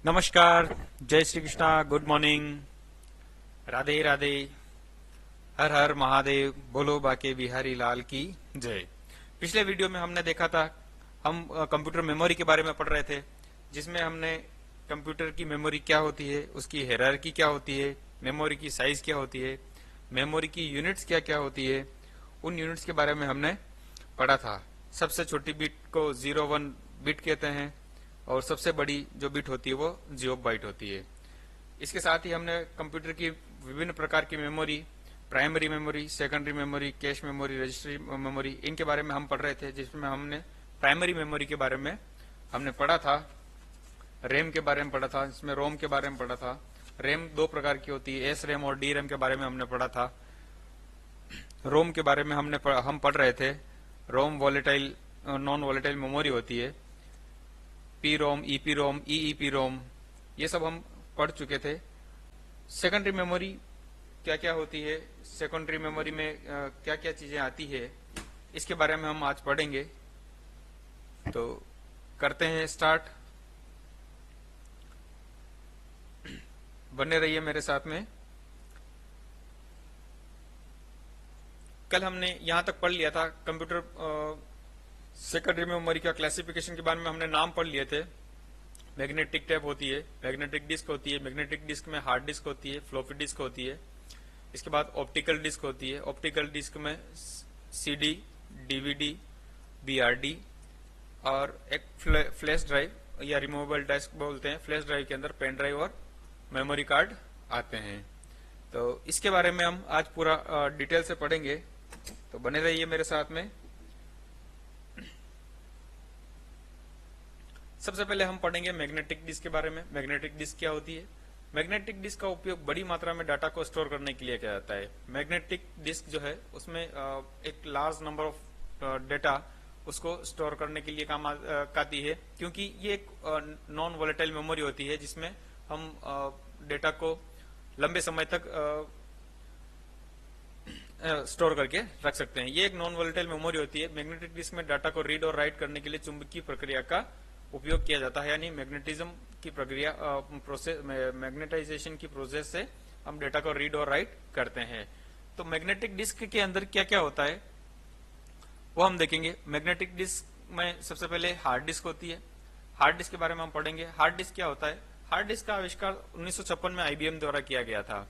नमस्कार, जय Shri Krishna, good morning, Radhe Radhe, हर हर महादेव, बोलो बाके बिहारी लाल की जय। पिछले वीडियो में हमने देखा था, हम कंप्यूटर मेमोरी के बारे में पढ़ रहे थे, जिसमें हमने कंप्यूटर की मेमोरी क्या होती है, उसकी हायरार्की क्या होती है, मेमोरी की साइज क्या होती है, मेमोरी की यूनिट्स क्या क्या होती है, उन यूनिट्स के बारे में हमने पढ़ा था। सबसे छोटी बिट को 01 बिट कहते हैं और सबसे बड़ी जो बिट होती है वो 0 बाइट होती है। इसके साथ ही हमने कंप्यूटर की विभिन्न प्रकार की memory, primary memory, secondary memory, cache memory, registry memory, इनके बारे में हम पढ़ रहे थे, जिसमें हमने प्राइमरी मेमोरी के बारे में हमने पढ़ा था, रैम के बारे में पढ़ा था, इसमें रोम के बारे में पढ़ा था। रैम दो प्रकार की होती है, एस रैम और डी रैम के बारे में हमने पढ़ा था। रोम के बारे में हम पढ़ रहे थे, रोम वॉलेटाइल नॉन वॉलेटाइल मेमोरी होती है, पी रोम, ईपी रोम, ईईपी रोम, ये सब हम पढ़ चुके थे। सेकेंडरी मेमोरी क्या क्या होती है, सेकेंडरी मेमोरी में क्या क्या चीजें आती है, इसके बारे में हम आज पढ़ेंगे। तो करते हैं स्टार्ट, बने रहिए मेरे साथ में। कल हमने यहां तक पढ़ लिया था कंप्यूटर सेकेंडरी मेमोरी का क्लासिफिकेशन के बारे में हमने नाम पढ़ लिए थे। मैग्नेटिक टैप होती है, मैग्नेटिक डिस्क होती है, मैग्नेटिक डिस्क में हार्ड डिस्क होती है, फ्लॉपी डिस्क होती है। इसके बाद ऑप्टिकल डिस्क होती है, ऑप्टिकल डिस्क में सीडी, डीवीडी, बीआरडी और एक फ्लैश ड्राइव या रिमूवेबल डिस्क बोलते हैं। फ्लैश ड्राइव के अंदर पेन ड्राइव और मेमोरी कार्ड आते हैं। तो इसके बारे में हम आज पूरा डिटेल से पढ़ेंगे, तो बने रहिए मेरे साथ में। सबसे पहले हम पढ़ेंगे मैग्नेटिक डिस्क के बारे में। मैग्नेटिक डिस्क क्या होती है? मैग्नेटिक डिस्क का उपयोग बड़ी मात्रा में डाटा को स्टोर करने के लिए किया जाता है। मैग्नेटिक डिस्क जो है उसमें एक लार्ज नंबर ऑफ डेटा उसको स्टोर करने के लिए काम आती है, क्योंकि ये एक नॉन वॉलेटाइल मेमोरी होती है जिसमें हम डेटा को लंबे समय तक स्टोर करके रख सकते हैं। ये एक नॉन वॉलेटाइल मेमोरी होती है। मैग्नेटिक डिस्क में डाटा को रीड और राइट करने के लिए चुंबकीय प्रक्रिया का उपयोग किया जाता है, यानी मैग्नेटिज्म की प्रक्रिया प्रोसेस, मैग्नेटाइजेशन की प्रोसेस से हम डेटा को रीड और राइट करते हैं। तो मैग्नेटिक डिस्क के अंदर क्या क्या होता है वो हम देखेंगे। मैग्नेटिक डिस्क में सबसे पहले हार्ड डिस्क होती है। हार्ड डिस्क के बारे में हम पढ़ेंगे। हार्ड डिस्क क्या होता है? हार्ड डिस्क का आविष्कार 1956 में आईबीएम द्वारा किया गया था,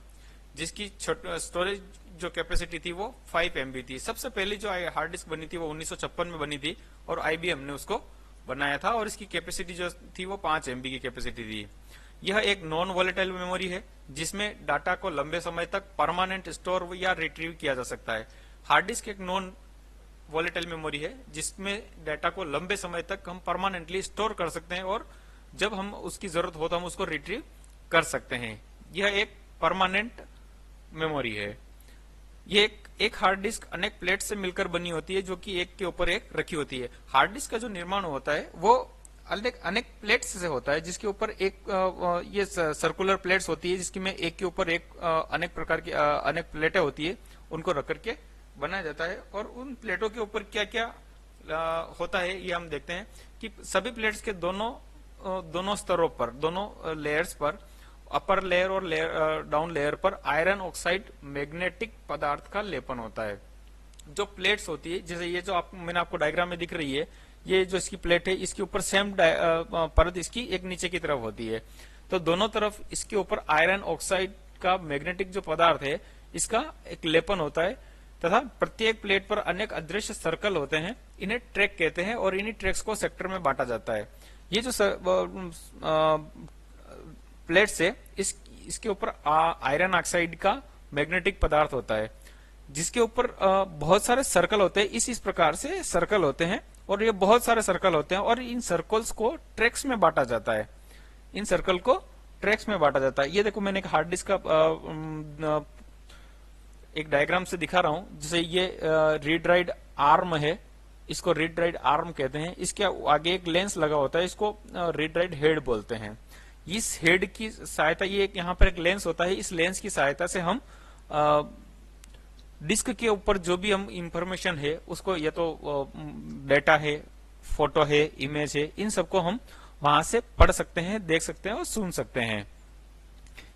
जिसकी स्टोरेज जो कैपेसिटी थी वो 5 MB थी। सबसे पहली जो हार्ड डिस्क बनी थी वो 1956 में बनी थी और आईबीएम ने उसको बनाया था, और इसकी कैपेसिटी जो थी वो 5 MB की कैपेसिटी थी। यह एक नॉन वॉलेटाइल मेमोरी है जिसमें डाटा को लंबे समय तक परमानेंट स्टोर या रिट्रीव किया जा सकता है। हार्ड डिस्क एक नॉन वॉलेटाइल मेमोरी है जिसमें डाटा को लंबे समय तक हम परमानेंटली स्टोर कर सकते हैं और जब हम उसकी जरूरत हो तो हम उसको रिट्रीव कर सकते हैं। यह एक परमानेंट मेमोरी है। ये एक हार्ड डिस्क अनेक प्लेट से मिलकर बनी होती है, जो कि एक के ऊपर एक रखी होती है। हार्ड डिस्क का जो निर्माण होता है वो अनेक प्लेट्स से होता है, जिसके ऊपर एक ये सर्कुलर प्लेट्स होती है, जिसकी में एक के ऊपर एक अनेक प्रकार की अनेक प्लेटें होती है, उनको रख करके बनाया जाता है। और उन प्लेटों के ऊपर क्या क्या होता है ये हम देखते हैं कि सभी प्लेट्स के दोनों स्तरों पर, दोनों लेयर्स पर, अपर लेयर और डाउन लेयर पर आयरन ऑक्साइड मैग्नेटिक पदार्थ का लेपन होता है। जो प्लेट्स होती है, जैसे ये जो मैंने आपको डायग्राम में दिख रही है, ये जो इसकी प्लेट है, इसके ऊपर सेम परत इसकी एक नीचे की तरफ होती है। तो दोनों तरफ इसके ऊपर आयरन ऑक्साइड का मैग्नेटिक जो पदार्थ है, इसका एक लेपन होता है, तथा प्रत्येक प्लेट पर अनेक अदृश्य सर्कल होते हैं। इन्हें ट्रैक कहते हैं और इन्हीं ट्रैक्स को सेक्टर में बांटा जाता है। ये जो प्लेट से इसके ऊपर आयरन ऑक्साइड का मैग्नेटिक पदार्थ होता है, जिसके ऊपर बहुत सारे सर्कल होते हैं। इस प्रकार से सर्कल होते हैं और ये बहुत सारे सर्कल होते हैं, और इन सर्कल्स को ट्रैक्स में बांटा जाता है। इन सर्कल को ट्रैक्स में बांटा जाता है। ये देखो, मैंने एक हार्ड डिस्क का एक डायग्राम से दिखा रहा हूं। जैसे ये रीड राइट आर्म है, इसको रीड राइट आर्म कहते हैं। इसके आगे एक लेंस लगा होता है, इसको रीड राइट हेड बोलते हैं। इस हेड की सहायता, ये यहाँ पर एक लेंस होता है, इस लेंस की सहायता से हम डिस्क के ऊपर जो भी हम इंफॉर्मेशन है उसको, या तो डेटा है, फोटो है, इमेज है, इन सबको हम वहां से पढ़ सकते हैं, देख सकते हैं और सुन सकते हैं।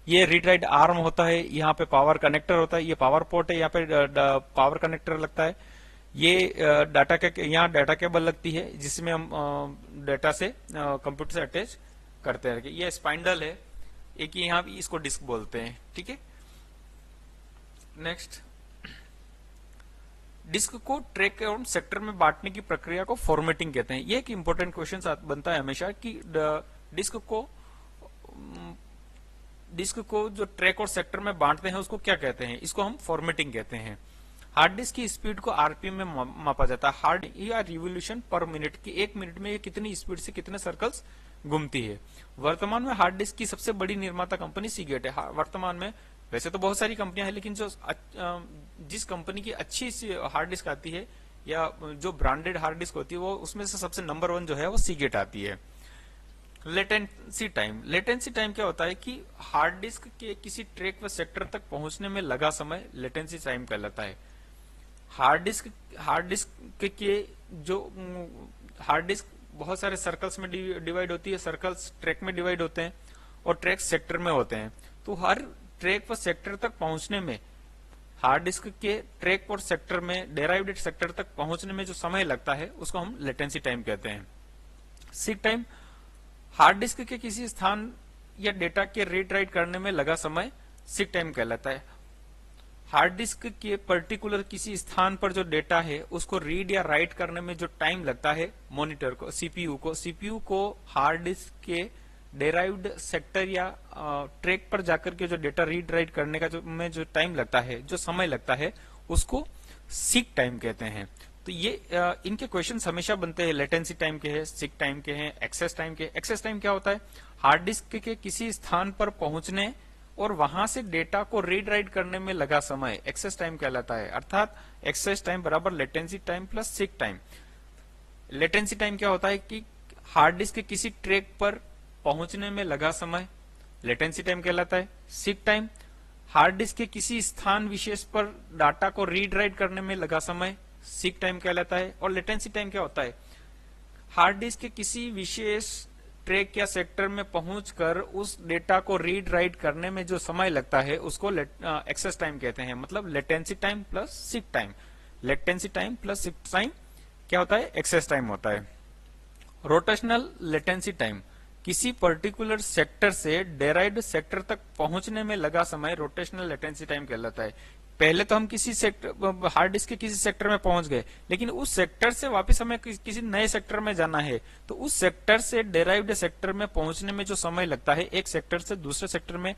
ये रीड राइट आर्म होता है, यहाँ पे पावर कनेक्टर होता है, ये पावर पोर्ट है, यहाँ पे पावर कनेक्टर लगता है। ये डाटा के यहाँ डाटा केबल लगती है जिसमें हम डाटा से कंप्यूटर से अटैच करते हैं। ये स्पाइंडल है, एक यहाँ भी इसको डिस्क बोलते हैं। ठीक है, नेक्स्ट, डिस्क को ट्रैक एवं सेक्टर में बांटने की प्रक्रिया को फॉर्मेटिंग कहते हैं। ये एक इंपॉर्टेंट क्वेश्चन बनता है हमेशा कि डिस्क को जो ट्रैक और सेक्टर में बांटते हैं उसको क्या कहते हैं, इसको हम फॉर्मेटिंग कहते हैं। हार्ड डिस्क की स्पीड को आरपीएम में मापा जाता है। हार्ड या रिवोल्यूशन पर मिनट की, एक मिनट में ये कितनी स्पीड से कितने सर्कल्स घूमती है। वर्तमान में हार्ड डिस्क की सबसे बड़ी निर्माता कंपनी सीगेट है। वर्तमान में वैसे तो बहुत सारी कंपनियां हैं, लेकिन जो जिस कंपनी की अच्छी हार्ड डिस्क आती है या जो ब्रांडेड हार्ड डिस्क होती है वो उसमें से सबसे नंबर 1 जो है वो सीगेट आती है। लेटेंसी टाइम, लेटेंसी टाइम क्या होता है कि हार्ड डिस्क के किसी ट्रैक व सेक्टर तक पहुंचने में लगा समय लेटेंसी टाइम कहलाता है। हार्ड डिस्क के जो हार्ड डिस्क बहुत सारे सर्कल्स में डिवाइड होती है, सर्कल्स ट्रैक में डिवाइड होते हैं और ट्रैक सेक्टर में होते हैं। तो हर ट्रैक व सेक्टर तक पहुंचने में हार्ड डिस्क के ट्रैक और सेक्टर में डेराइव्ड सेक्टर तक पहुंचने में जो समय लगता है उसको हम लेटेंसी टाइम कहते हैं। सीक टाइम, हार्ड डिस्क के किसी स्थान या डेटा के रीड राइट करने में लगा समय सीक टाइम कहलाता है। हार्ड डिस्क के पर्टिकुलर किसी स्थान पर जो डेटा है उसको रीड या राइट करने में जो टाइम लगता है मॉनिटर को, सीपीयू को हार्ड डिस्क के डेराइव्ड सेक्टर या ट्रैक पर जाकर के जो डेटा रीड राइट करने का जो टाइम लगता है, जो समय लगता है, उसको सीक टाइम कहते हैं। तो ये इनके क्वेश्चंस हमेशा बनते हैं, लेटेंसी टाइम के हैं, सीक टाइम के हैं, एक्सेस टाइम के। एक्सेस टाइम क्या होता है, हार्ड डिस्क के किसी स्थान पर पहुंचने और वहां से डेटा को रीड राइट करने में लगा समय एक्सेस टाइम कहलाता है। अर्थात एक्सेस टाइम बराबर latency time plus seek time. Latency time क्या होता है कि हार्ड डिस्क के किसी ट्रैक पर पहुंचने में लगा समय लेटेंसी टाइम कहलाता है। सीक टाइम, हार्ड डिस्क के किसी स्थान विशेष पर डाटा को रीड राइट करने में लगा समय सीक टाइम कहलाता है। और लेटेंसी टाइम क्या होता है, हार्ड डिस्क के किसी विशेष ट्रैक या सेक्टर में पहुंचकर उस डेटा को रीड राइट करने में जो समय लगता है उसको एक्सेस टाइम कहते हैं। मतलब latency time plus seek time. Latency time plus seek time क्या होता है, एक्सेस टाइम होता है। रोटेशनल लेटेंसी टाइम, किसी पर्टिकुलर सेक्टर से डेराइव्ड सेक्टर तक पहुंचने में लगा समय रोटेशनल लेटेंसी टाइम कहलाता है। पहले तो हम किसी सेक्टर, हार्ड डिस्क के किसी सेक्टर में पहुंच गए, लेकिन उस सेक्टर से वापस हमें किसी नए सेक्टर में जाना है, तो उस सेक्टर से डेराइव्ड सेक्टर में पहुंचने में जो समय लगता है, एक सेक्टर से दूसरे सेक्टर में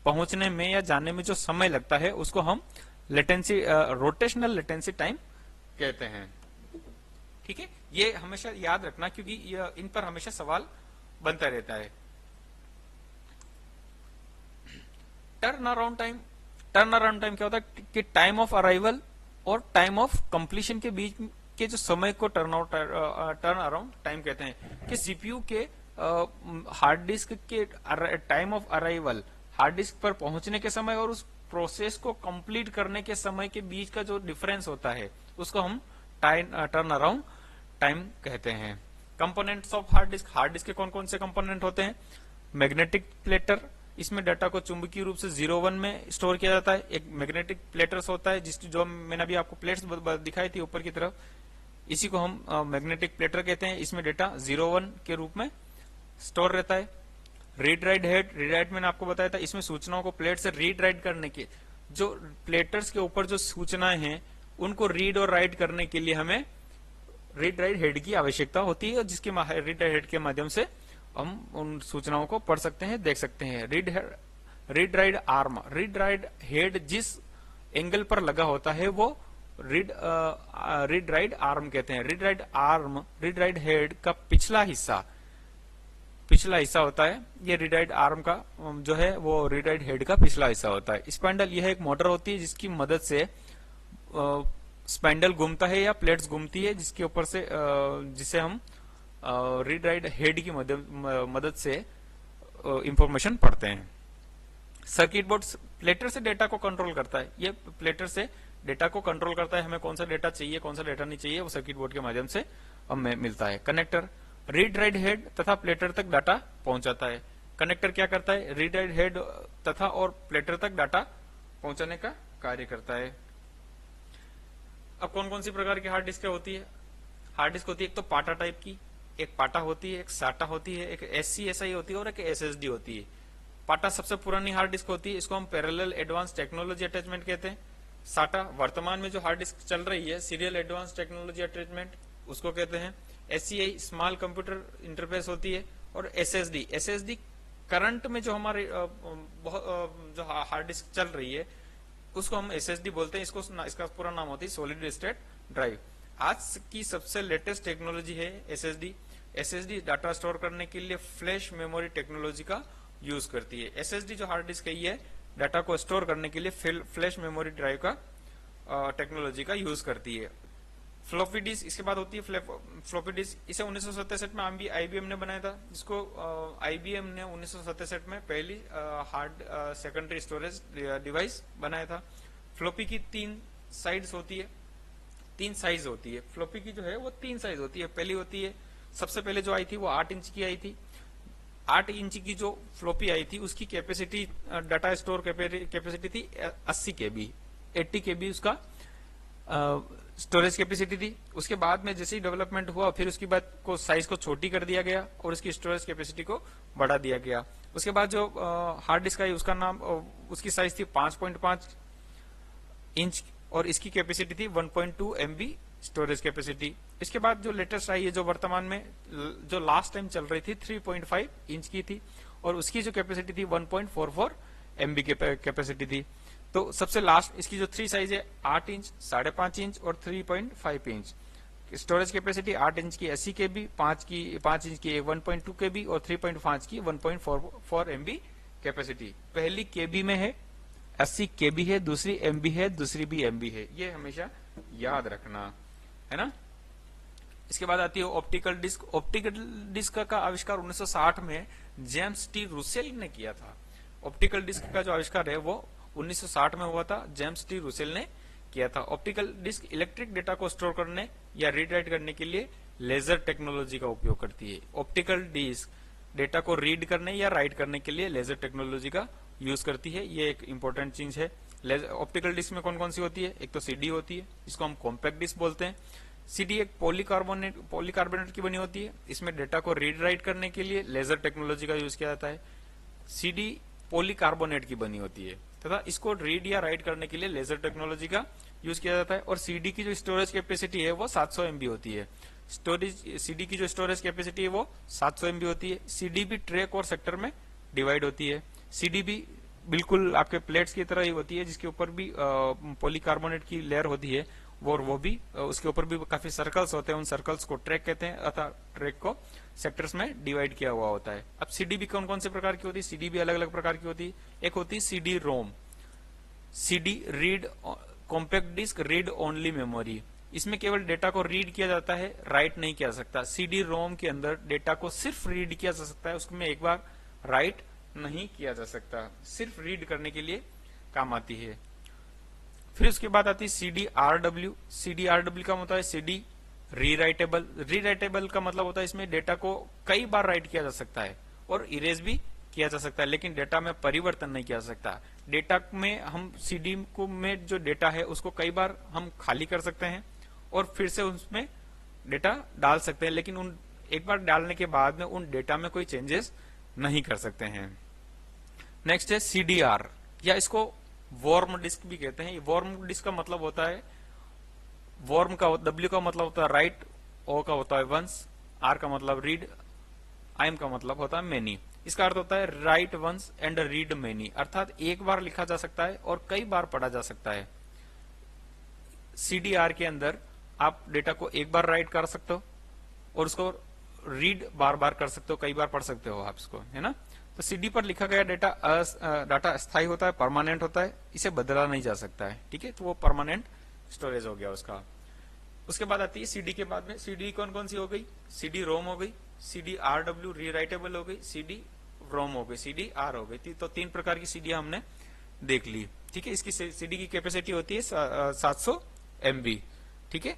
पहुंचने में या जाने में जो समय लगता है उसको हम लेटेंसी रोटेशनल लेटेंसी टाइम कहते हैं। ठीक है, ये हमेशा याद रखना क्योंकि इन पर हमेशा सवाल बनता रहता है। Turn around time, turn around time क्या होता है कि टाइम ऑफ अराइवल और टाइम ऑफ कंप्लीशन के बीच के जो समय को टर्न अराउंड टाइम कहते हैं। कि सीपीयू के हार्ड डिस्क के time of arrival, hard disk पर पहुंचने के समय और उस प्रोसेस को कंप्लीट करने के समय के बीच का जो डिफरेंस होता है उसको हम टर्न अराउंड टाइम कहते हैं। Components of hard disk, hard disk के कौन कौन से कंपोनेंट होते हैं, मैग्नेटिक प्लेटर, इसमें डाटा को चुंबकीय रूप से 0-1 में स्टोर किया जाता है। एक मैग्नेटिक प्लेटर्स होता है जिसकी जो मैंने अभी आपको प्लेट्स दिखाई थी ऊपर की तरफ, इसी को हम मैग्नेटिक प्लेटर कहते हैं। इसमें डेटा 0-1 के रूप में स्टोर रहता है। Read write head, read write मैंने आपको बताया था, इसमें सूचनाओं को प्लेट से रीड राइट करने के, जो प्लेटर्स के ऊपर जो सूचनाएं हैं उनको रीड और राइट करने के लिए हमें रीड राइट हेड की आवश्यकता होती है, और जिसके रीड राइट हेड के माध्यम से हम उन सूचनाओं को पढ़ सकते हैं, देख सकते हैं। Read write arm, read write head जिस एंगल पर लगा होता है वो रीड राइट आर्म कहते हैं। Read write arm, read write head का पिछला हिस्सा होता है। ये रीड राइट आर्म का जो है वो रीड राइट हेड का पिछला हिस्सा होता है। स्पाइंडल, यह एक मोटर होती है जिसकी मदद से स्पाइंडल घूमता है या प्लेट्स घूमती है, जिसके ऊपर से जिसे हम रीड राइट हेड की मदद से इंफॉर्मेशन पढ़ते हैं। सर्किट बोर्ड प्लेटर से डेटा को कंट्रोल करता है। ये प्लेटर से डेटा को कंट्रोल करता है, हमें कौन सा डेटा चाहिए कौन सा डेटा नहीं चाहिए वो सर्किट बोर्ड के माध्यम से हमें मिलता है। कनेक्टर, रीड राइट हेड तथा प्लेटर तक डाटा पहुंचाता है। कनेक्टर क्या करता है, रीड राइट हेड तथा और प्लेटर तक डाटा पहुंचाने का कार्य करता है। अब कौन कौन सी प्रकार की हार्ड डिस्क होती है? हार्ड डिस्क होती है एक तो पाटा टाइप की, एक पाटा होती है, एक साटा होती है, एक SCSI होती है और एक SSD होती है। पाटा सबसे पुरानी हार्ड डिस्क होती है, इसको हम पैरेलल एडवांस टेक्नोलॉजी अटैचमेंट कहते हैं। साटा वर्तमान में जो हार्ड डिस्क चल रही है, सीरियल एडवांस टेक्नोलॉजी अटैचमेंट, उसको कहते हैं। SCI स्मॉल कंप्यूटर इंटरफेस होती है। और SSD करंट में जो हमारे जो हार्ड डिस्क चल रही है उसको हम SSD बोलते हैं। इसका पूरा नाम होती है सॉलिड स्टेट ड्राइव। आज की सबसे लेटेस्ट टेक्नोलॉजी है SSD डाटा स्टोर करने के लिए फ्लैश मेमोरी टेक्नोलॉजी का यूज करती है। SSD जो हार्ड डिस्क है ये डाटा को स्टोर करने के लिए फ्लैश मेमोरी ड्राइव का टेक्नोलॉजी का यूज करती है। फ्लॉपी डिस्क इसके बाद होती है फ्लॉपी डिस्क। इसे 1967 में IBM ने बनाया था। इसको IBM ने 1967 में पहली हार्ड सेकेंडरी स्टोरेज डिवाइस बनाया था। फ्लॉपी की 3 साइड्स होती है, 3 साइज होती है। फ्लॉपी की जो है वो 3 साइज होती है। पहली होती है, सबसे पहले जो आई थी वो 8 इंच की आई थी। 8 इंच की जो फ्लॉपी आई थी उसकी कैपेसिटी, डाटा स्टोर कैपेसिटी थी 80 KB, 80 KB उसका स्टोरेज कैपेसिटी थी। उसके बाद में जैसे ही डेवलपमेंट हुआ फिर उसकी बाद को साइज को छोटी कर दिया गया और उसकी स्टोरेज कैपेसिटी को बढ़ा दिया गया। उसके बाद जो हार्ड डिस्क आई उसका नाम, उसकी साइज थी 5.5 इंच और इसकी कैपेसिटी थी 1.2 MB स्टोरेज कैपेसिटी। इसके बाद जो लेटेस्ट आई है, जो वर्तमान में जो लास्ट टाइम चल रही थी 3.5 इंच की थी और उसकी जो कैपेसिटी थी 1.44 MB कैपेसिटी थी। तो सबसे लास्ट इसकी जो 3 साइज है 8 इंच, 5.5 इंच और 3.5 इंच। स्टोरेज कैपेसिटी 8 इंच की 80 KB, 5 इंच की 1.2 KB और 3.5 की 1.44 MB कैपेसिटी। पहली KB में है, 80 KB है, दूसरी MB है, दूसरी भी MB है। ये हमेशा याद रखना है ना। इसके बाद आती है ऑप्टिकल डिस्क। ऑप्टिकल डिस्क का आविष्कार 1960 में जेम्स टी रूसेल ने किया था। ऑप्टिकल डिस्क का जो आविष्कार है वो 1960 में हुआ था, जेम्स टी रूसेल ने किया था। ऑप्टिकल डिस्क इलेक्ट्रिक डेटा को स्टोर करने या रीड राइट करने के लिए लेजर टेक्नोलॉजी का उपयोग करती है। ऑप्टिकल डिस्क डेटा को रीड करने या राइट करने के लिए लेजर टेक्नोलॉजी का यूज करती है। ये एक इंपॉर्टेंट चीज है। ऑप्टिकल डिस्क में कौन कौन सी होती है? एक तो CD होती है, इसको हम कॉम्पैक्ट डिस्क बोलते हैं। CD एक पॉलीकार्बोनेट की बनी होती है। इसमें डेटा को रीड राइट करने के लिए लेजर टेक्नोलॉजी का यूज किया जाता है। CD पॉलीकार्बोनेट की बनी होती है तथा इसको रीड या राइट करने के लिए लेजर टेक्नोलॉजी का यूज किया जाता है। और CD की जो स्टोरेज कैपेसिटी है वो 700 MB होती है। CD की जो स्टोरेज कैपेसिटी है वो 700 MB होती है। CD भी ट्रैक और सेक्टर में डिवाइड होती है। CD भी बिल्कुल आपके प्लेट्स की तरह ही होती है, जिसके ऊपर भी पॉलीकार्बोनेट की लेयर होती है और वो भी उसके ऊपर भी काफी सर्कल्स होते हैं। उन सर्कल्स को ट्रैक कहते हैं अतः ट्रैक को सेक्टर्स में डिवाइड किया हुआ होता है। अब CD भी कौन कौन से प्रकार की होती है? CD भी अलग अलग प्रकार की होती है। एक होती है CD ROM, CD read compact disc read only memory. इसमें केवल डेटा को रीड किया जाता है, राइट नहीं किया जा सकता। CD रोम के अंदर डेटा को सिर्फ रीड किया जा सकता है, उसमें एक बार राइट नहीं किया जा सकता, सिर्फ रीड करने के लिए काम आती है। फिर उसके बाद आती है CD-RW। CD-RW का मतलब है CD रीराइटेबल। रीराइटेबल का मतलब होता है इसमें डेटा को कई बार राइट किया जा सकता है और इरेज भी किया जा सकता है, लेकिन डेटा में परिवर्तन नहीं किया जा सकता। डेटा में हम CD को में जो डेटा है उसको कई बार हम खाली कर सकते हैं और फिर से उसमें डेटा डाल सकते हैं, लेकिन उन एक बार डालने के बाद में उन डेटा में कोई चेंजेस नहीं कर सकते हैं। नेक्स्ट है CDR या इसको वॉर्म डिस्क भी कहते हैं। वॉर्म डिस्क का मतलब होता है, वॉर्म का W का मतलब होता है राइट, O का होता है वंस, R का मतलब रीड, IM का मतलब होता है मेनी। इसका अर्थ होता है write once and read many, अर्थात एक बार लिखा जा सकता है और कई बार पढ़ा जा सकता है। CDR के अंदर आप डेटा को एक बार राइट कर सकते हो और उसको रीड बार बार कर सकते हो, कई बार पढ़ सकते हो आप इसको, है ना। तो CD पर लिखा गया डाटा अस्थायी होता है, परमानेंट होता है, इसे बदला नहीं जा सकता है, ठीक है। तो वो परमानेंट स्टोरेज हो गया उसका। उसके बाद आती है CD के बाद में CD कौन कौन सी हो गई? CD रोम हो गई, CD-RW रीराइटेबल हो गई, CD रोम हो गई, CD-R हो गई। तो 3 प्रकार की CD हमने देख ली, ठीक है। इसकी CD की कैपेसिटी होती है 700 MB, ठीक है।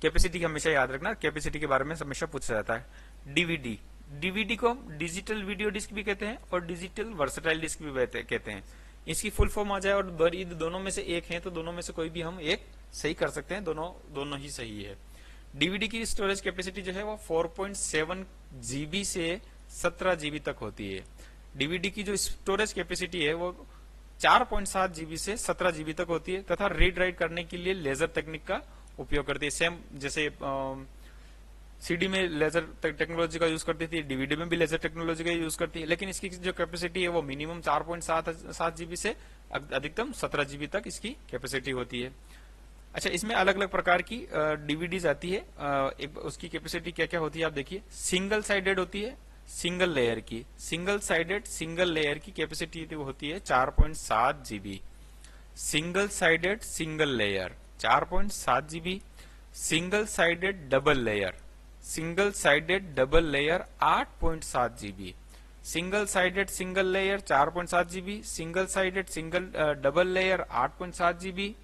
कैपेसिटी हमेशा याद रखना, कैपेसिटी के बारे में हमेशा पूछा जाता है। डीवीडी, डीवीडी को हम डिजिटल वीडियो डिस्क भी कहते हैं और डिजिटल वर्सेटाइल डिस्क भी कहते हैं। इसकी फुल फॉर्म आ जाए और यदि दोनों में से एक है तो दोनों में से कोई भी हम एक सही कर सकते हैं, दोनों ही सही है। डीवीडी की स्टोरेज कैपेसिटी जो है वो 4.7 जीबी से 17 जीबी तक होती है। डीवीडी की जो स्टोरेज कैपेसिटी है वो 4.7 जीबी से 17 जीबी तक होती है तथा रीड राइट करने के लिए लेजर तकनीक का उपयोग करती है। सेम जैसे सीडी में लेजर टेक्नोलॉजी का यूज करती थी, डीवीडी में भी लेजर टेक्नोलॉजी का यूज करती है, लेकिन इसकी जो कैपेसिटी है वो मिनिमम 4.7 जीबी से अधिकतम 17 जीबी तक इसकी कैपेसिटी होती है। अच्छा, इसमें अलग अलग प्रकार की डीवीडीज आती है। उसकी कैपेसिटी क्या क्या होती है आप देखिए। सिंगल साइडेड होती है, सिंगल लेयर की, सिंगल साइडेड सिंगल लेयर की कैपेसिटी होती है 4.7 GB. Single sided single layer 4.7 GB. Single sided double layer, single sided double layer 8.7 GB. Single sided single layer 4.7 GB. Single sided single double layer 8.7 GB.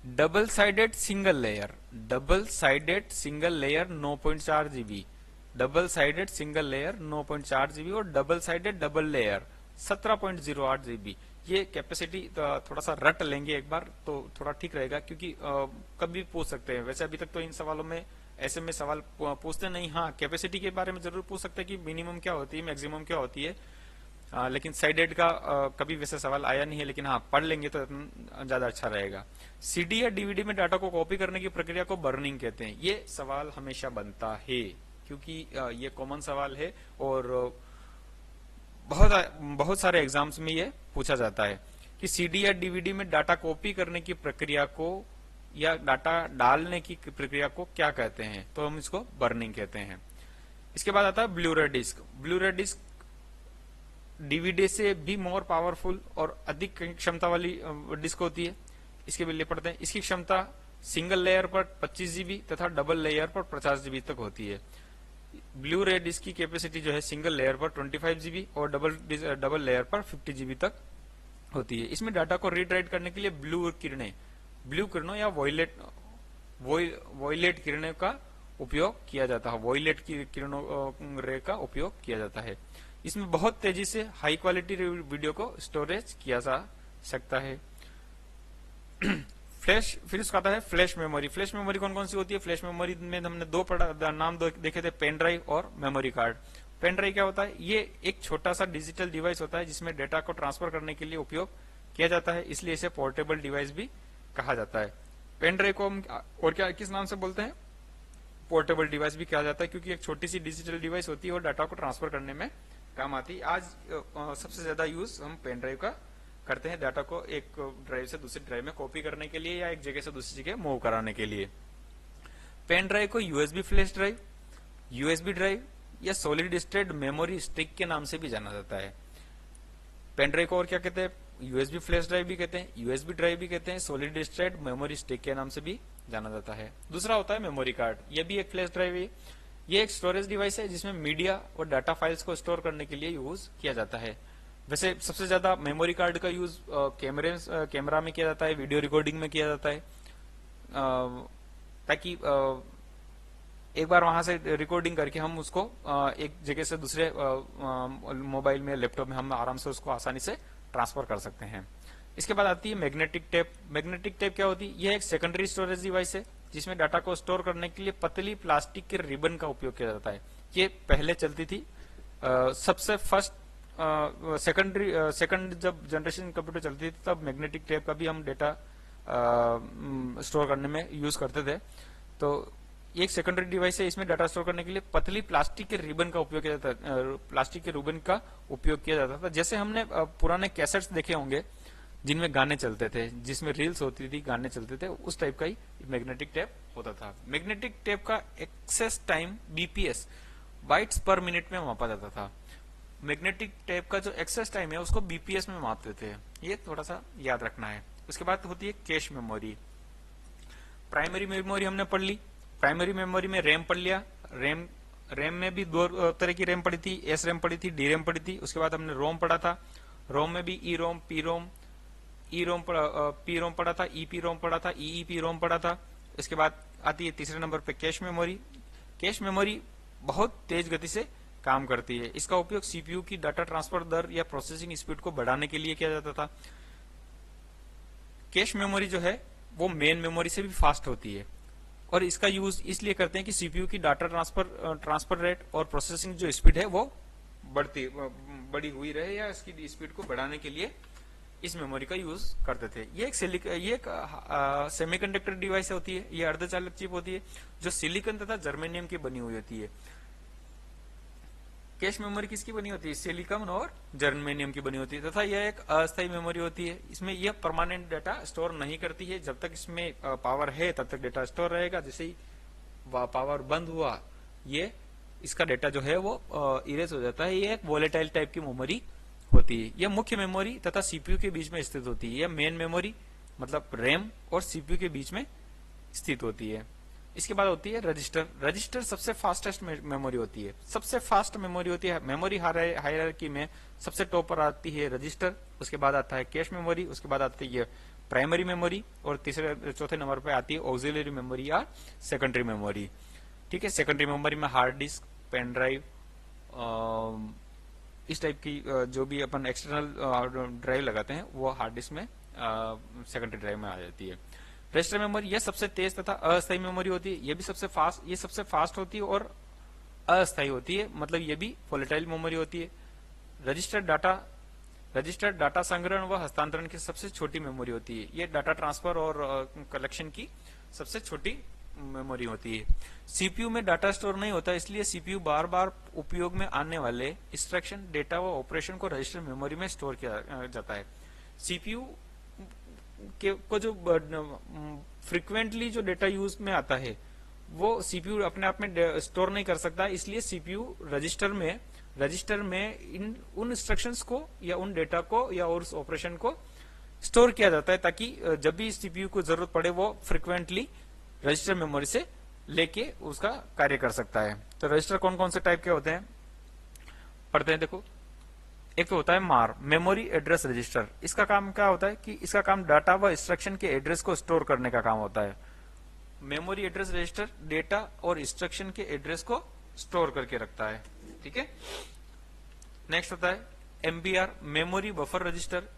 Double sided single layer, double sided single layer 9.4 GB. Double sided single layer 9.4 GB और double sided double layer 17.08 GB. ये capacity थोड़ा सा रट लेंगे एक बार तो थोड़ा ठीक रहेगा, क्योंकि कभी पूछ सकते हैं। वैसे अभी तक तो इन सवालों में ऐसे में सवाल पूछते नहीं। हाँ, कैपेसिटी के बारे में जरूर पूछ सकते हैं कि मिनिमम क्या होती है, मैक्सिमम क्या होती है, लेकिन साइडेड का कभी वैसे सवाल आया नहीं है। लेकिन हाँ, पढ़ लेंगे तो ज्यादा अच्छा रहेगा। सीडी या डीवीडी में डाटा को कॉपी करने की प्रक्रिया को बर्निंग कहते हैं। ये सवाल हमेशा बनता है क्योंकि ये कॉमन सवाल है और बहुत सारे एग्जाम्स में ये पूछा जाता है कि सीडी या डीवीडी में डाटा कॉपी करने की प्रक्रिया को या डाटा डालने की प्रक्रिया को क्या कहते हैं, तो हम इसको बर्निंग कहते हैं। इसके बाद आता है blu ray disc. Blu ray disc DVD से भी मोर पावरफुल और अधिक क्षमता वाली डिस्क होती है। इसके भी लिए पढ़ते हैं। इसकी क्षमता सिंगल लेयर पर 25 जीबी तथा डबल लेयर पर 50 जीबी तक होती है। ब्लू रे डिस्क की कैपेसिटी जो है सिंगल लेयर पर 25 जीबी और डबल लेयर पर 50 जीबी तक होती है। इसमें डाटा को रीड राइट करने के लिए ब्लू किरणों या वॉयलेट किरणों का उपयोग किया जाता है। वॉयलेट की किरणों रे का उपयोग किया जाता है। इसमें बहुत तेजी से हाई क्वालिटी वीडियो को स्टोरेज किया जा सकता है। फ्लैश, फिर उसका आता है फ्लैश मेमोरी। फ्लैश मेमोरी कौन कौन सी होती है? फ्लैश मेमोरी में हमने नाम देखे थे, पेन ड्राइव और मेमोरी कार्ड। पेन ड्राइव क्या होता है? ये एक छोटा सा डिजिटल डिवाइस होता है जिसमें डेटा को ट्रांसफर करने के लिए उपयोग किया जाता है, इसलिए इसे पोर्टेबल डिवाइस भी कहा जाता है। पेन ड्राइव को हम और क्या किस नाम से बोलते हैं? पोर्टेबल डिवाइस भी कहा जाता है, क्योंकि एक छोटी सी डिजिटल डिवाइस होती है और डाटा को ट्रांसफर करने में काम आती है। आज सबसे ज्यादा यूज हम पेन ड्राइव का करते हैं, डाटा को एक ड्राइव से दूसरी ड्राइव में कॉपी करने के लिए या एक जगह से दूसरी जगह मूव कराने के लिए। पेन ड्राइव को USB flash drive, USB drive या सॉलिड स्टेट मेमोरी स्टिक के नाम से भी जाना जाता है। पेन ड्राइव को और क्या कहते हैं? यूएसबी फ्लैश ड्राइव भी कहते हैं, यूएसबी ड्राइव भी कहते हैं, सॉलिड स्टेट मेमोरी स्टिक के नाम से भी जाना जाता है। दूसरा होता है मेमोरी कार्ड। यह भी एक फ्लैश ड्राइव है। ये एक स्टोरेज डिवाइस है जिसमें मीडिया और डाटा फाइल्स को स्टोर करने के लिए यूज किया जाता है। वैसे सबसे ज्यादा मेमोरी कार्ड का यूज कैमरा में किया जाता है, वीडियो रिकॉर्डिंग में किया जाता है, ताकि एक बार वहां से रिकॉर्डिंग करके हम उसको एक जगह से दूसरे मोबाइल में, लैपटॉप में हम आराम से उसको आसानी से ट्रांसफर कर सकते हैं। इसके बाद आती है मैग्नेटिक टेप। मैग्नेटिक टेप क्या होती है? यह एक सेकेंडरी स्टोरेज डिवाइस है जिसमें डाटा को स्टोर करने के लिए पतली प्लास्टिक के रिबन का उपयोग किया जाता है। ये पहले चलती थी, सबसे फर्स्ट सेकंड जब जनरेशन कंप्यूटर चलती थी तब मैग्नेटिक टेप का भी हम डेटा स्टोर करने में यूज करते थे। तो एक सेकेंडरी डिवाइस है, इसमें डाटा स्टोर करने के लिए पतली प्लास्टिक के रिबन का उपयोग किया जाता है। प्लास्टिक के रिबन का उपयोग किया जाता था। जैसे हमने पुराने कैसेट्स देखे होंगे जिनमें गाने चलते थे, जिसमें रील्स होती थी, गाने चलते थे, उस टाइप का ही मैग्नेटिक टेप होता था। मैग्नेटिक टेप का access time BPS, bytes per minute में मापा जाता था। मैग्नेटिक टेप का जो एक्सेस टाइम है उसको बीपीएस में मापते थे, ये थोड़ा सा याद रखना है। उसके बाद होती है कैश मेमोरी। प्राइमरी मेमोरी हमने पढ़ ली। प्राइमरी मेमोरी में रैम पढ़ लिया। रैम में भी दो तरह की रैम पढ़ी थी, एस रैम पढ़ी थी, डी रैम पढ़ी थी। उसके बाद हमने रोम पढ़ा था। रोम में भी ई रोम, पी रोम, पी रोम पढ़ा था, ईपी रोम पढ़ा था, ईईपी रोम पढ़ा था। इसके बाद आती है तीसरे नंबर पे कैश मेमोरी। कैश मेमोरी बहुत तेज गति से काम करती है। इसका उपयोग सीपीयू की डाटा ट्रांसफर दर या प्रोसेसिंग स्पीड को बढ़ाने के लिए किया जाता था। कैश मेमोरी जो है वो मेन मेमोरी से भी फास्ट होती है और इसका यूज इसलिए करते हैं कि सीपीयू की डाटा ट्रांसफर रेट और प्रोसेसिंग जो स्पीड है वो बड़ी हुई रहे या इसकी स्पीड को बढ़ाने के लिए इस मेमोरी का यूज करते थे। ये एक सेमीकंडक्टर डिवाइस होती है, ये अर्धचालक चिप होती है जो सिलिकॉन तथा जर्मेनियम की बनी हुई होती है। कैश मेमोरी किसकी बनी होती है? सिलिकॉन और जर्मेनियम की बनी होती है तथा यह एक अस्थायी मेमोरी होती है। इसमें यह परमानेंट डाटा स्टोर नहीं करती है। जब तक इसमें पावर है तब तक डाटा स्टोर रहेगा। जैसे ही पावर बंद हुआ ये इसका डाटा जो है वो इरेज हो जाता है। ये एक वोलेटाइल टाइप की मेमोरी होती है। यह मुख्य मेमोरी तथा सीपीयू के बीच में स्थित होती है। यह मेन मेमोरी मतलब रैम और सीपीयू के बीच में स्थित होती है। इसके बाद होती है रजिस्टर। रजिस्टर सबसे फास्टेस्ट मेमोरी होती है, सबसे फास्ट मेमोरी होती है। मेमोरी हायरार्की में सबसे टॉप पर आती है रजिस्टर, उसके बाद आता है कैश मेमोरी, उसके बाद आती है प्राइमरी मेमोरी और चौथे नंबर पर आती है ऑक्सिलरी मेमोरी या सेकेंडरी मेमोरी। ठीक है, सेकेंडरी मेमोरी में हार्ड डिस्क, पेन ड्राइव, इस टाइप की जो भी अपन एक्सटर्नल ड्राइव लगाते हैं वो हार्ड डिस्क में सेकेंडरी ड्राइव में आ जाती है। रजिस्टर मेमोरी यह सबसे तेज तथा अस्थायी मेमोरी होती है। ये सबसे फास्ट होती है और अस्थायी होती है, मतलब ये भी वोलेटाइल मेमोरी होती है। रजिस्टर्ड डाटा संग्रहण व हस्तांतरण की सबसे छोटी मेमोरी होती है। ये डाटा ट्रांसफर और कलेक्शन की सबसे छोटी मेमोरी होती है। सीपीयू में डाटा स्टोर नहीं होता, इसलिए सीपीयू बार बार उपयोग में आने वाले इंस्ट्रक्शन, डेटा व ऑपरेशन को रजिस्टर मेमोरी में स्टोर किया जाता है। सीपीयू को जो फ्रीक्वेंटली जो डेटा यूज में आता है वो सीपीयू अपने आप में स्टोर नहीं कर सकता, इसलिए सीपीयू रजिस्टर में उन इंस्ट्रक्शंस को या उन डेटा को या उस ऑपरेशन को स्टोर किया जाता है ताकि जब भी सीपीयू को जरूरत पड़े वो फ्रीक्वेंटली रजिस्टर मेमोरी से लेके उसका कार्य कर सकता है। तो रजिस्टर कौन कौन से टाइप के होते हैं पढ़ते हैं। देखो, एक तो होता है मार, मेमोरी एड्रेस रजिस्टर। इसका काम क्या होता है कि इसका काम डाटा व इंस्ट्रक्शन के एड्रेस को स्टोर करने का काम होता है। मेमोरी एड्रेस रजिस्टर डेटा और इंस्ट्रक्शन के एड्रेस को स्टोर करके रखता है। ठीक है, नेक्स्ट होता है MBR, memory buffer register.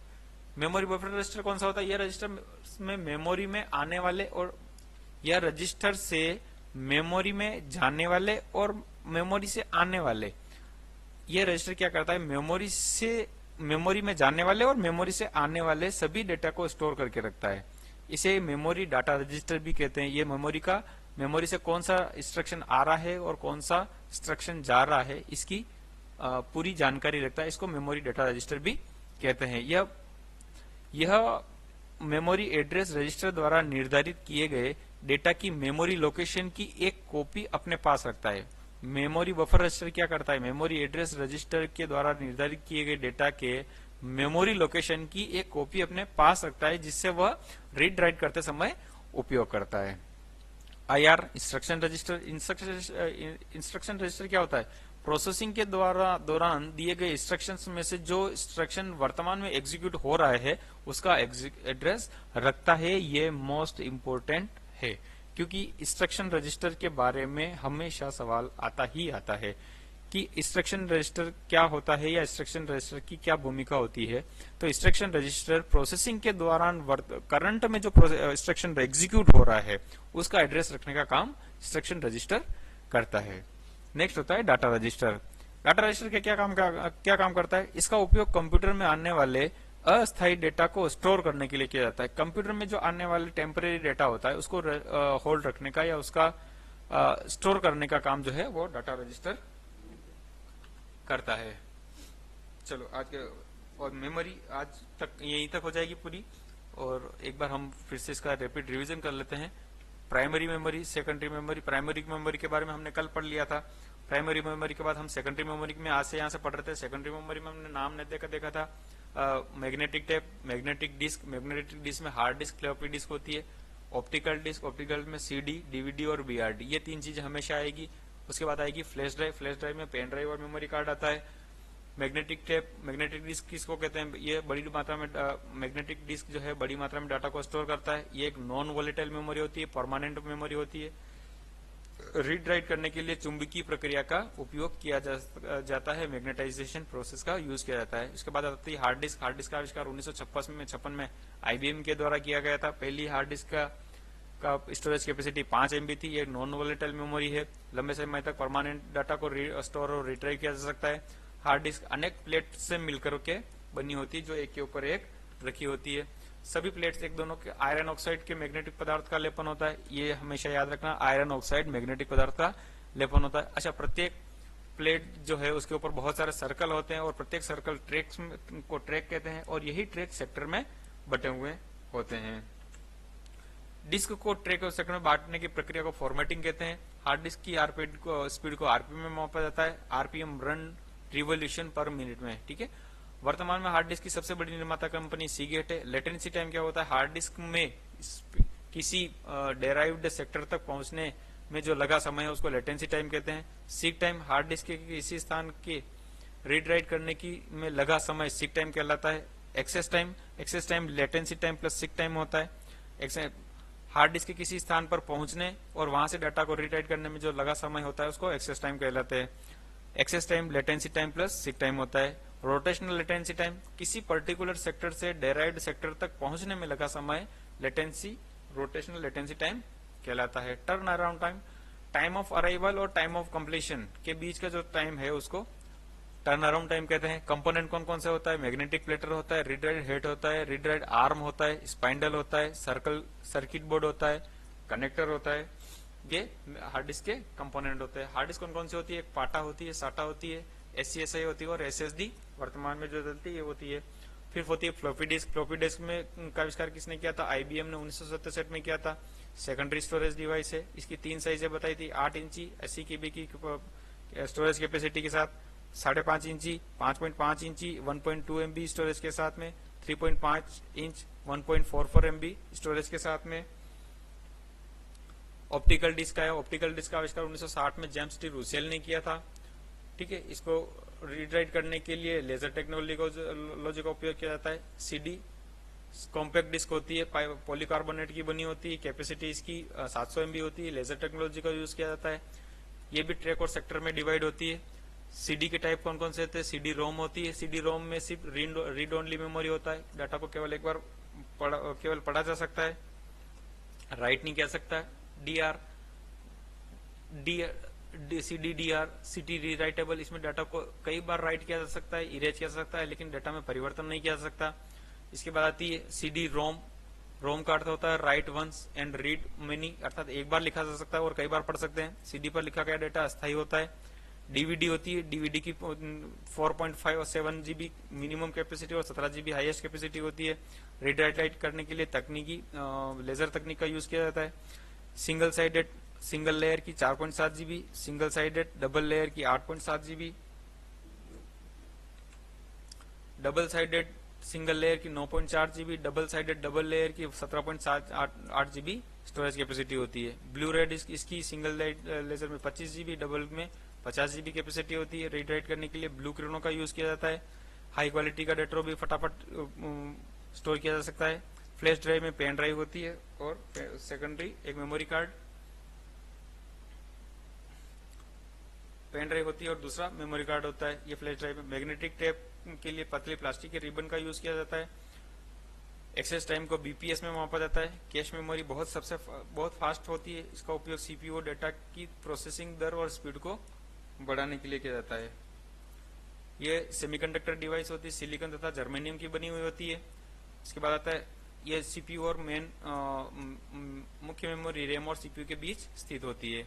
Memory buffer register कौन सा होता है? यह रजिस्टर में मेमोरी में आने वाले और यह रजिस्टर से मेमोरी में जाने वाले और मेमोरी से आने वाले, यह रजिस्टर क्या करता है? मेमोरी में जाने वाले और मेमोरी से आने वाले सभी डेटा को स्टोर करके रखता है। इसे मेमोरी डाटा रजिस्टर भी कहते हैं। ये मेमोरी से कौन सा इंस्ट्रक्शन आ रहा है और कौन सा इंस्ट्रक्शन जा रहा है इसकी पूरी जानकारी रखता है। इसको मेमोरी डाटा रजिस्टर भी कहते हैं। यह मेमोरी एड्रेस रजिस्टर द्वारा निर्धारित किए गए डेटा की मेमोरी लोकेशन की एक कॉपी अपने पास रखता है। मेमोरी बफर रजिस्टर क्या करता है? मेमोरी एड्रेस रजिस्टर के द्वारा निर्धारित किए गए डेटा के मेमोरी लोकेशन की एक कॉपी अपने पास रखता है जिससे वह रीड राइट करते समय उपयोग करता है। IR, instruction register. Instruction register क्या होता है? प्रोसेसिंग के दौरान दिए गए इंस्ट्रक्शंस में से जो इंस्ट्रक्शन वर्तमान में एग्जीक्यूट हो रहा है उसका एड्रेस रखता है। ये मोस्ट इंपोर्टेंट है क्योंकि इंस्ट्रक्शन रजिस्टर के बारे में हमेशा सवाल आता है कि इंस्ट्रक्शन रजिस्टर क्या होता है या इंस्ट्रक्शन रजिस्टर की क्या भूमिका होती है। तो इंस्ट्रक्शन रजिस्टर प्रोसेसिंग के दौरान करंट में जो इंस्ट्रक्शन एग्जीक्यूट हो रहा है उसका एड्रेस रखने का काम इंस्ट्रक्शन रजिस्टर करता है। नेक्स्ट होता है डाटा रजिस्टर। डाटा रजिस्टर क्या काम करता है? इसका उपयोग कंप्यूटर में आने वाले अस्थायी डेटा को स्टोर करने के लिए किया जाता है। कंप्यूटर में जो आने वाले टेम्परेरी डेटा होता है उसको होल्ड रखने का या उसका स्टोर करने का काम जो है वो डाटा रजिस्टर करता है। चलो आज के और मेमोरी आज तक यहीं तक हो जाएगी पूरी, और एक बार हम फिर से इसका रैपिड रिवीजन कर लेते हैं। Primary memory, secondary memory. Primary memory के बारे में हमने कल पढ़ लिया था। प्राइमरी मेमोरी के बाद हम सेकेंडरी मेमोरी में आज से यहाँ से पढ़ रहे थे। सेकेंडरी मेमोरी में हमने नाम नहीं देखा था। Magnetic tape, magnetic disk. Magnetic disk में हार्ड डिस्क, फ्लॉपी डिस्क होती है। ऑप्टिकल डिस्क, ऑप्टिकल में सीडी, डीवीडी और बीआरडी, ये तीन चीजें हमेशा आएगी। उसके बाद आएगी फ्लैश ड्राइव। फ्लैश ड्राइव में पेन ड्राइव और मेमोरी कार्ड आता है। मैग्नेटिक टेप, मैग्नेटिक डिस्क किसको कहते हैं? ये बड़ी मात्रा में मैग्नेटिक डिस्क जो है बड़ी मात्रा में डाटा को स्टोर करता है। ये एक नॉन वोलेटाइल मेमोरी होती है, परमानेंट मेमोरी होती है। रीड राइट करने के लिए चुंबकीय प्रक्रिया का उपयोग किया जाता है, मैग्नेटाइजेशन प्रोसेस का यूज किया जाता है। इसके बाद आती है हार्ड डिस्क। हार्ड डिस्क का आविष्कार 1956 में IBM के द्वारा किया गया था। पहली हार्ड डिस्क का स्टोरेज कैपेसिटी 5 MB थी। ये नॉन वोलेटाइल मेमोरी है, लंबे समय तक परमानेंट डाटा को स्टोर और रिट्राइव किया जा सकता है। हार्ड डिस्क अनेक प्लेट से मिलकर के बनी होती है, जो एक के ऊपर एक रखी होती है। सभी प्लेट्स एक दोनों के आयरन ऑक्साइड के मैग्नेटिक पदार्थ का लेपन होता है। ये हमेशा याद रखना, आयरन ऑक्साइड मैग्नेटिक पदार्थ का लेपन होता है। अच्छा, प्रत्येक प्लेट जो है उसके ऊपर बहुत सारे सर्कल होते हैं और प्रत्येक सर्कल ट्रैक्स को ट्रैक कहते हैं और यही ट्रैक सेक्टर में बटे हुए होते हैं। डिस्क को ट्रैक और सेक्टर में बांटने की प्रक्रिया को फॉर्मेटिंग कहते हैं। हार्ड डिस्क की स्पीड को आरपीएम में मापा जाता है, RPM run revolution per minute में। ठीक है, वर्तमान में हार्ड डिस्क की सबसे बड़ी निर्माता कंपनी सीगेट है। लेटेंसी टाइम क्या होता है? हार्ड डिस्क में किसी डेराइव्ड सेक्टर तक पहुंचने में जो लगा समय है उसको लेटेंसी टाइम कहते हैं। सीक टाइम हार्ड डिस्क के किसी स्थान के रीड राइट करने की में लगा समय सीक टाइम कहलाता है। Access time latency time plus seek time होता है। हार्ड डिस्क के किसी स्थान पर पहुंचने और वहां से डाटा को रीड राइट करने में जो लगा समय होता है उसको एक्सेस टाइम कहलाते हैं। Access time latency time plus seek time होता है। रोटेशनल लेटेंसी टाइम किसी पर्टिकुलर सेक्टर से डेराइव्ड सेक्टर तक पहुंचने में लगा समय रोटेशनल लेटेंसी टाइम कहलाता है। Turn around time of arrival और टाइम ऑफ कंप्लीशन के बीच का जो टाइम है उसको टर्न अराउंड टाइम कहते हैं। कंपोनेंट कौन कौन से होता है? मैग्नेटिक प्लेटर होता है, रीड राइट हेड होता है, रीड राइट आर्म होता है, स्पाइंडल होता है, सर्किट बोर्ड होता है, कनेक्टर होता है। ये हार्ड डिस्क के कंपोनेंट होते हैं। हार्ड डिस्क कौन कौन सी होती है? एक पाटा होती है, साटा होती है, SCSI होती है और SSD वर्तमान में जो चलती है होती है। फिर होती है फ्लॉपी डिस्क। फ्लॉपी डिस्क में का आविष्कार किसने किया था? IBM ने 1967 में किया था। सेकेंडरी स्टोरेज डिवाइस है। इसकी 3 साइजें बताई थी, 8 इंची 80 KB की स्टोरेज कैपेसिटी के साथ, 5.5 इंची 5.5 इंची 1.2 MB स्टोरेज के साथ में, 3.5 इंच 1.44 MB स्टोरेज के साथ में। ऑप्टिकल डिस्क है। ऑप्टिकल डिस्क का आविष्कार 1960 में जेम्स टी रूसेल ने किया था। ठीक है, इसको रीड राइट करने के लिए लेजर टेक्नोलॉजी का उपयोग किया जाता है। CD कॉम्पैक्ट डिस्क होती है, पॉलीकार्बोनेट की बनी होती है, कैपेसिटी इसकी 700 MB होती है, लेजर टेक्नोलॉजी का यूज किया जाता है। ये भी ट्रैक और सेक्टर में डिवाइड होती है। CD के टाइप कौन कौन से होते हैं? CD रोम होती है। CD रोम में सिर्फ रीड ओनली मेमोरी होता है, डाटा को केवल एक बार पढ़ा जा सकता है, राइट नहीं किया सकता है। CD-DR सिटी रीराइटेबल, इसमें डाटा को कई बार राइट किया जा सकता है, इरेज किया जा सकता है, लेकिन डाटा में परिवर्तन नहीं किया जा सकता। इसके बाद आती है CD रोम। रोम का अर्थ होता है write once and read many, अर्थात एक बार लिखा जा सकता है और कई बार पढ़ सकते हैं। CD पर लिखा गया डाटा अस्थायी होता है। DVD होती है। DVD की 4.5 और 7 GB मिनिमम कैपेसिटी और 17 GB हाईएस्ट कैपेसिटी होती है। रीड राइट करने के लिए तकनीकी लेजर तकनीक का यूज किया जाता है। सिंगल लेयर की 4.7 GB, single sided double layer की 8.7 GB, double sided single layer की 9.4 GB, double sided double layer की 17.8 GB स्टोरेज कैपेसिटी होती है। ब्लू रेड इसकी सिंगल लेजर में 25 GB, डबल में 50 GB कैपेसिटी होती है। रीड राइट करने के लिए ब्लू किरणों का यूज किया जाता है। हाई क्वालिटी का डेटा भी फटाफट स्टोर किया जा सकता है। फ्लैश ड्राइव में पेन ड्राइव होती है और सेकेंडरी एक मेमोरी कार्ड, पेन ड्राइव होती है और दूसरा मेमोरी कार्ड होता है। ये फ्लैश ड्राइव में मैग्नेटिक टेप के लिए पतली प्लास्टिक के रिबन का यूज किया जाता है। एक्सेस टाइम को BPS में मापा जाता है। कैश मेमोरी बहुत फास्ट होती है। इसका उपयोग CPU डेटा की प्रोसेसिंग दर और स्पीड को बढ़ाने के लिए किया जाता है। ये सेमीकंडक्टर डिवाइस होती है, सिलिकॉन तथा जर्मेनियम की बनी हुई होती है। इसके बाद आता है ये CPU और मुख्य मेमोरी रैम और CPU के बीच स्थित होती है।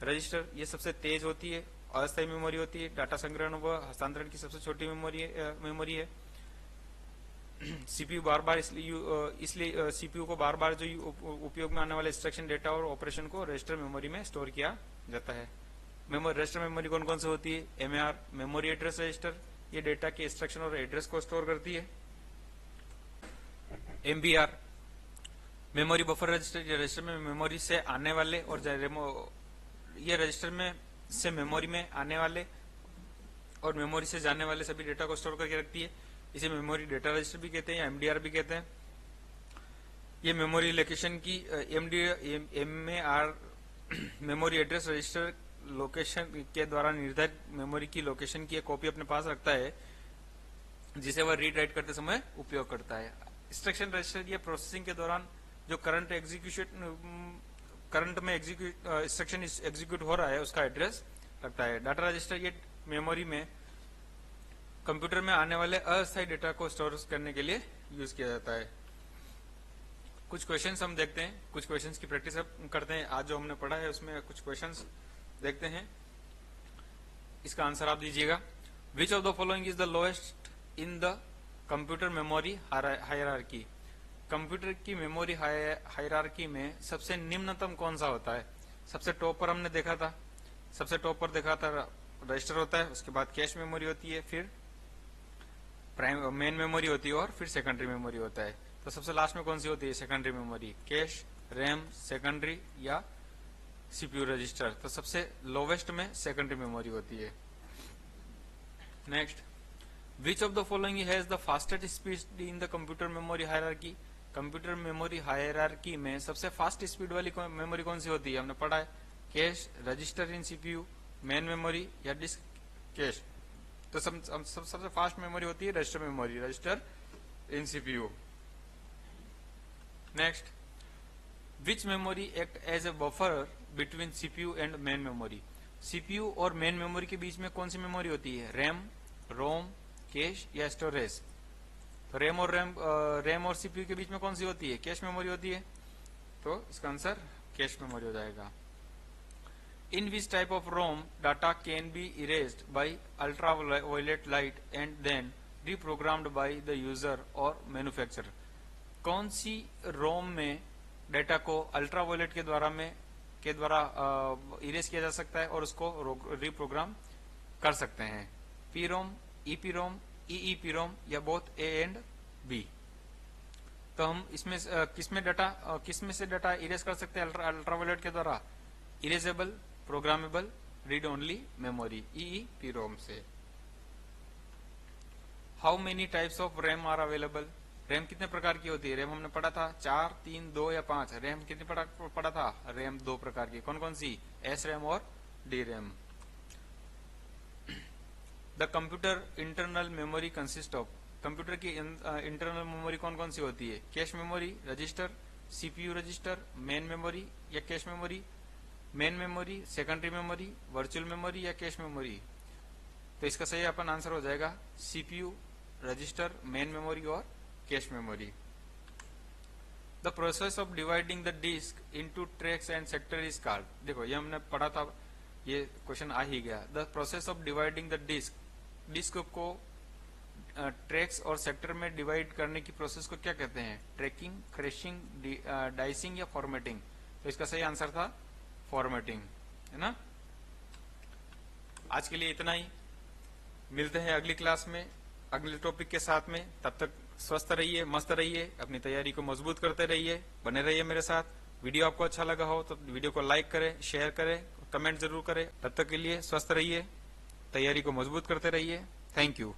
रजिस्टर ये सबसे तेज होती है, अस्थायी मेमोरी होती है, डाटा संग्रहण व हस्तांतरण की सबसे छोटी मेमोरी है। CPU बार बार इसलिए CPU को बार बार जो उपयोग में आने वाले इंस्ट्रक्शन डेटा और ऑपरेशन को रजिस्टर मेमोरी में स्टोर किया जाता है। रजिस्टर मेमोरी कौन कौन सी होती है? MAR मेमोरी एड्रेस रजिस्टर, ये डेटा के इंस्ट्रक्शन और एड्रेस को स्टोर करती है। MBR memory buffer register, register में मेमोरी से आने वाले और ये रजिस्टर में से मेमोरी में आने वाले और मेमोरी से जाने वाले सभी डेटा को स्टोर करके रखती है। इसे मेमोरी डेटा रजिस्टर भी कहते हैं या एमडीआर भी कहते हैं। ये मेमोरी लोकेशन की MAR memory address register location के द्वारा निर्धारित मेमोरी की लोकेशन की एक कॉपी अपने पास रखता है, जिसे वह रीड राइट करते समय उपयोग करता है। इंस्ट्रक्शन रजिस्टर ये प्रोसेसिंग के दौरान जो करंट में इंस्ट्रक्शन एग्जीक्यूट हो रहा है उसका एड्रेस रखता है। डाटा रजिस्टर ये मेमोरी में कंप्यूटर में आने वाले अस्थायी डेटा को स्टोर करने के लिए यूज किया जाता है। कुछ क्वेश्चंस हम देखते हैं, कुछ क्वेश्चंस की प्रैक्टिस करते हैं। आज जो हमने पढ़ा है उसमें कुछ क्वेश्चंस देखते हैं, इसका आंसर आप दीजिएगा। Which of the following is the lowest in the computer memory hierarchy? Computer की मेमोरी हायरार्की में सबसे निम्नतम कौन सा होता है? सबसे टॉप पर हमने देखा था, सबसे टॉप पर देखा था रजिस्टर होता है, उसके बाद कैश मेमोरी होती है, फिर मेन मेमोरी होती है और फिर सेकेंडरी मेमोरी होता है। तो सबसे लास्ट में कौन सी होती है? Secondary memory. Cash, RAM, secondary या सीपीयू रजिस्टर? तो सबसे लोवेस्ट में सेकेंडरी मेमोरी होती है। Next, which of the following has the fastest speed in the computer memory hierarchy? Computer memory hierarchy में सबसे फास्ट स्पीड वाली मेमोरी कौन सी होती है? हमने पढ़ा है cache, register in CPU, main memory या डिस्क कैश। तो सबसे फास्ट मेमोरी होती है register memory, register in CPU. Next, which memory act as a buffer between CPU and main memory? CPU और मेन मेमोरी के बीच में कौन सी मेमोरी होती है? रैम, रोम, कैश या स्टोरेज? तो रैम और सीपीयू के बीच में कौन सी होती है? कैश मेमोरी होती है। तो इसका आंसर कैश मेमोरी हो जाएगा। In which type of ROM data can be erased by ultraviolet light and then reprogrammed by the user or manufacturer? कौन सी रोम में डेटा को अल्ट्रावायलेट के द्वारा इरेज किया जा सकता है और उसको रिप्रोग्राम कर सकते हैं? पी रोम, ईपी रोम, ईईपी रोम या बोथ ए एंड बी? तो हम इसमें किसमें से डाटा इरेज कर सकते हैं अल्ट्रावायलेट के द्वारा? Erasable, programmable, read only memory, EEPROM से। How many types of RAM are available? RAM कितने प्रकार की होती है? रैम हमने पढ़ा था 4, 3, 2 या 5। रैम कितने पढ़ा था? रैम 2 प्रकार की। कौन कौन सी? एस रैम और D RAM. The computer internal memory consist of? Computer की इंटरनल मेमोरी कौन कौन सी होती है? Cache memory, register, CPU register, main memory या cache memory? Main memory, secondary memory, virtual memory या कैश मेमोरी? तो इसका सही अपन आंसर हो जाएगा सीपीयू, रजिस्टर, मेन मेमोरी और cache memory. The process of dividing the disk into tracks and sector is called? देखो ये हमने पढ़ा था, ये क्वेश्चन आ ही गया। The process of dividing the disk को ट्रैक्स और सेक्टर में डिवाइड करने की प्रोसेस को क्या कहते हैं? ट्रैकिंग, क्रैशिंग, डाइसिंग या फॉर्मेटिंग? तो इसका सही आंसर था फॉर्मेटिंग, है ना। आज के लिए इतना ही, मिलते हैं अगली क्लास में अगले टॉपिक के साथ में। तब तक स्वस्थ रहिए, मस्त रहिए, अपनी तैयारी को मजबूत करते रहिए, बने रहिए मेरे साथ। वीडियो आपको अच्छा लगा हो तो वीडियो को लाइक करें, शेयर करें, कमेंट जरूर करें। तब तक के लिए स्वस्थ रहिए, तैयारी को मजबूत करते रहिए। Thank you.